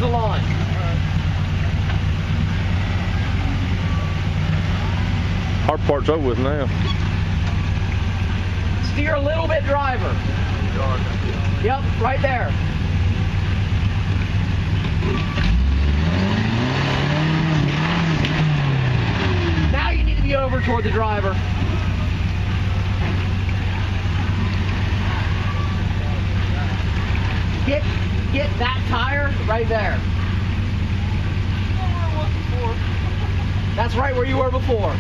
the line. Hard part's over with now. Steer a little bit driver. Yep, right there. Now you need to be over toward the driver. Get that tire right there. That's right where you were before.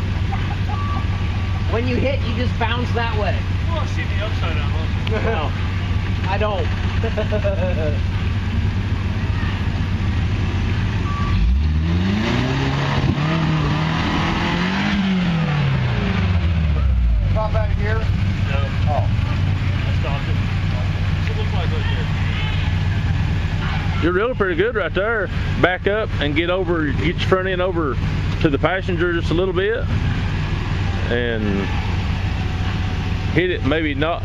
When you hit, you just bounce that way. You want to see the upside down, huh? No, I don't. Drop back here? No. Oh. I stopped it. What's it look like right there? You're really pretty good right there. Back up and get your front end over to the passenger just a little bit. And hit it maybe not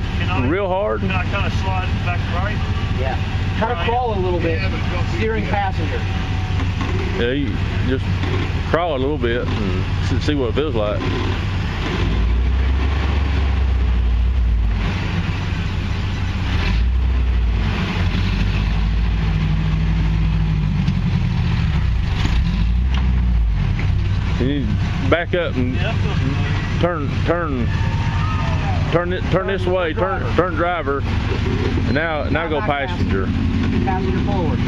real hard. Can I kind of slide back right? Yeah. Kind of crawl a little bit, steering passenger. Yeah, you just crawl a little bit and see what it feels like. You need to back up and turn this way, turn driver. And now go passenger. Passenger forward.